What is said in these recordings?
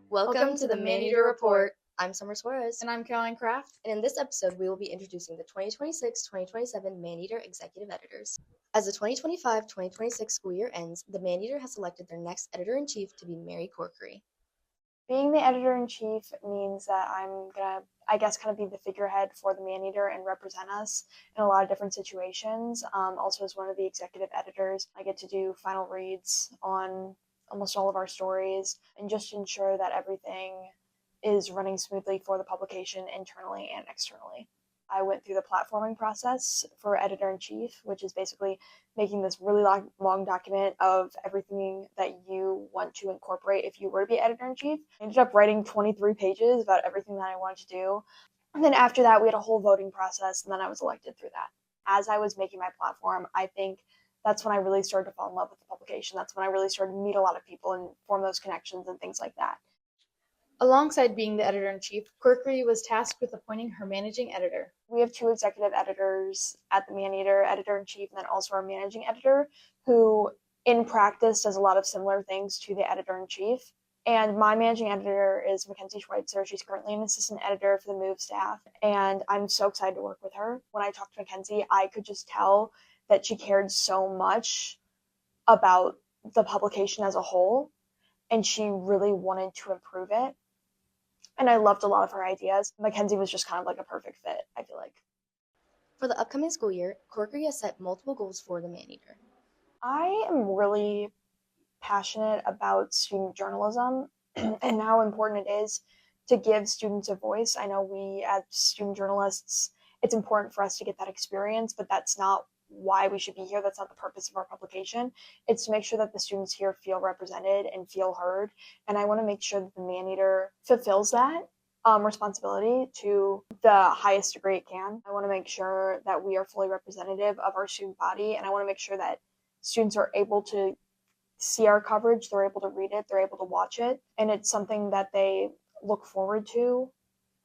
Welcome to the Maneater Report. I'm Summer Suarez. And I'm Caroline Kraft. And in this episode, we will be introducing the 2026-2027 Maneater Executive Editors. As the 2025-2026 school year ends, the Maneater has selected their next editor-in-chief to be Mary Corkery. Being the editor-in-chief means that I'm gonna, kind of be the figurehead for the Maneater and represent us in a lot of different situations. Also, as one of the executive editors, I get to do final reads on almost all of our stories and just ensure that everything is running smoothly for the publication internally and externally. I went through the platforming process for editor-in-chief, which is basically making this really long document of everything that you want to incorporate if you were to be editor-in-chief. I ended up writing 23 pages about everything that I wanted to do. And then after that, we had a whole voting process, and then I was elected through that. As I was making my platform, I think that's when I really started to fall in love with the publication. That's when I really started to meet a lot of people and form those connections and things like that. Alongside being the editor-in-chief, Corkery was tasked with appointing her managing editor. We have two executive editors at the Maneater, editor-in-chief, and then also our managing editor, who in practice does a lot of similar things to the editor-in-chief. And my managing editor is Mackenzie Schweitzer. She's currently an assistant editor for the Move staff, and I'm so excited to work with her. When I talked to Mackenzie, I could just tell that she cared so much about the publication as a whole, and she really wanted to improve it. And I loved a lot of her ideas. Mackenzie was just kind of like a perfect fit, I feel like. For the upcoming school year, Corkery has set multiple goals for the Maneater. I am really passionate about student journalism and how important it is to give students a voice. I know we as student journalists, it's important for us to get that experience, but that's not why we should be here. That's not the purpose of our publication. It's to make sure that the students here feel represented and feel heard. And I want to make sure that the Maneater fulfills that responsibility to the highest degree it can. I want to make sure that we are fully representative of our student body, and I want to make sure that students are able to see our coverage, they're able to read it, they're able to watch it, and it's something that they look forward to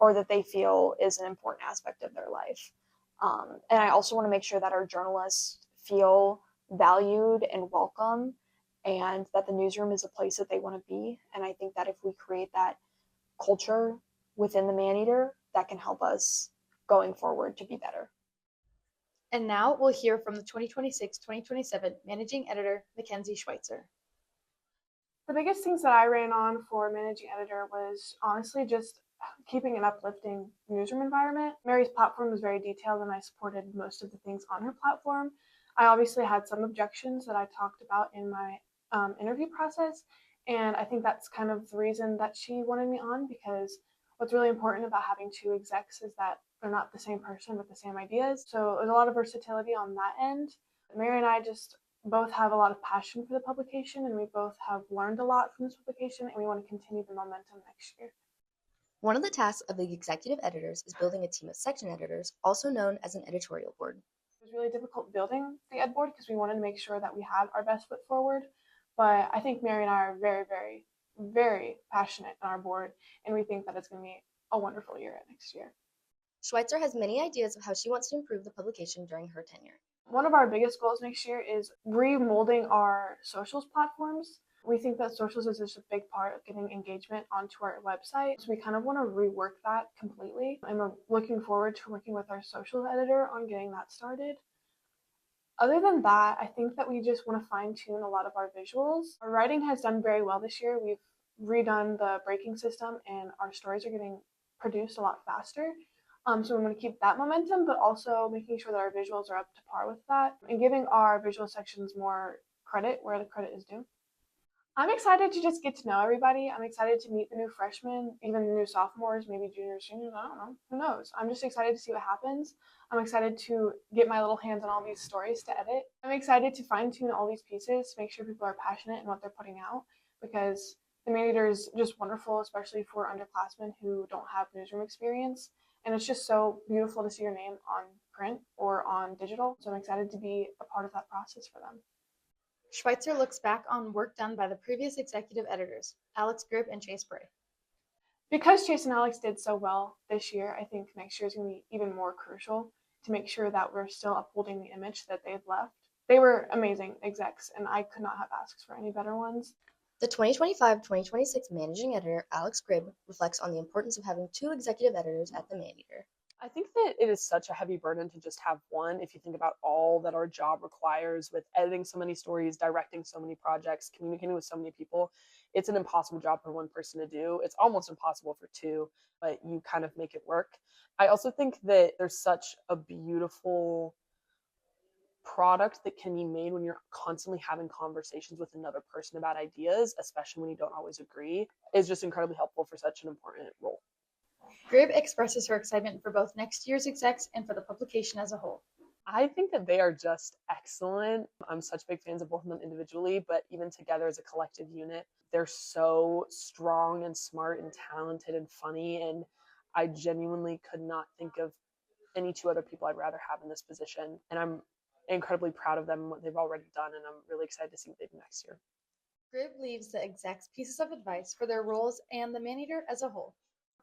or that they feel is an important aspect of their life. And I also want to make sure that our journalists feel valued and welcome, and that the newsroom is a place that they want to be. And I think that if we create that culture within the Maneater, that can help us going forward to be better. And now we'll hear from the 2026-2027 managing editor, Mackenzie Schweitzer. The biggest things that I ran on for managing editor was honestly just keeping an uplifting newsroom environment. Mary's platform was very detailed, and I supported most of the things on her platform. I obviously had some objections that I talked about in my interview process, and I think that's kind of the reason that she wanted me on, because what's really important about having two execs is that they're not the same person with the same ideas. So there's a lot of versatility on that end. Mary and I just both have a lot of passion for the publication, and we both have learned a lot from this publication, and we want to continue the momentum next year. One of the tasks of the executive editors is building a team of section editors, also known as an editorial board. It was really difficult building the ed board because we wanted to make sure that we had our best foot forward. But I think Mary and I are very, very, very passionate on our board, and we think that it's going to be a wonderful year next year. Schweitzer has many ideas of how she wants to improve the publication during her tenure. One of our biggest goals next year is remolding our socials platforms. We think that socials is just a big part of getting engagement onto our website. So we kind of want to rework that completely. And we're looking forward to working with our social editor on getting that started. Other than that, I think that we just want to fine tune a lot of our visuals. Our writing has done very well this year. We've redone the breaking system, and our stories are getting produced a lot faster. So we want to keep that momentum, but also making sure that our visuals are up to par with that and giving our visual sections more credit where the credit is due. I'm excited to just get to know everybody. I'm excited to meet the new freshmen, even the new sophomores, maybe juniors, seniors, I don't know. Who knows? I'm just excited to see what happens. I'm excited to get my little hands on all these stories to edit. I'm excited to fine tune all these pieces to make sure people are passionate in what they're putting out, because the Maneater is just wonderful, especially for underclassmen who don't have newsroom experience. And it's just so beautiful to see your name on print or on digital. So I'm excited to be a part of that process for them. Schweitzer looks back on work done by the previous executive editors, Alex Grib and Chase Bray. Because Chase and Alex did so well this year, I think next year is going to be even more crucial to make sure that we're still upholding the image that they've left. They were amazing execs, and I could not have asked for any better ones. The 2025-2026 managing editor, Alex Gribb, reflects on the importance of having 2 executive editors at the Maneater. I think that it is such a heavy burden to just have one. If you think about all that our job requires with editing so many stories, directing so many projects, communicating with so many people, it's an impossible job for one person to do. It's almost impossible for two, but you kind of make it work. I also think that there's such a beautiful product that can be made when you're constantly having conversations with another person about ideas, especially when you don't always agree, is just incredibly helpful for such an important role. Gribb expresses her excitement for both next year's execs and for the publication as a whole. I think that they are just excellent. I'm such big fans of both of them individually, but even together as a collective unit, they're so strong and smart and talented and funny. And I genuinely could not think of any two other people I'd rather have in this position. And I'm incredibly proud of them and what they've already done. And I'm really excited to see what they do next year. Gribb leaves the execs pieces of advice for their roles and the Maneater as a whole.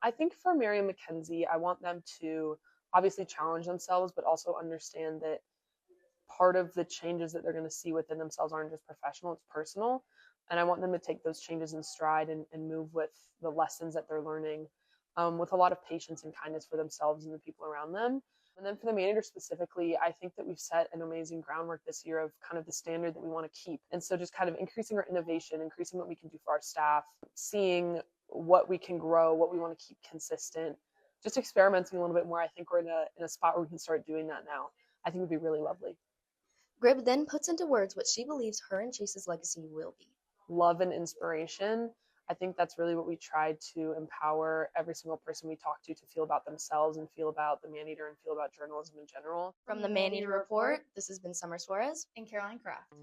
I think for Mary and Mackenzie, I want them to obviously challenge themselves, but also understand that part of the changes that they're going to see within themselves aren't just professional, it's personal. And I want them to take those changes in stride and move with the lessons that they're learning with a lot of patience and kindness for themselves and the people around them. And then for the manager specifically, I think that we've set an amazing groundwork this year of kind of the standard that we want to keep. And so just kind of increasing our innovation, increasing what we can do for our staff, seeing what we can grow, what we want to keep consistent, just experimenting a little bit more. I think we're in a spot where we can start doing that now. I think it would be really lovely. Gribb then puts into words what she believes her and Chase's legacy will be. Love and inspiration. I think that's really what we try to empower every single person we talk to feel about themselves and feel about the Maneater and feel about journalism in general. From the Maneater Report, this has been Summer Suarez and Caroline Kraft.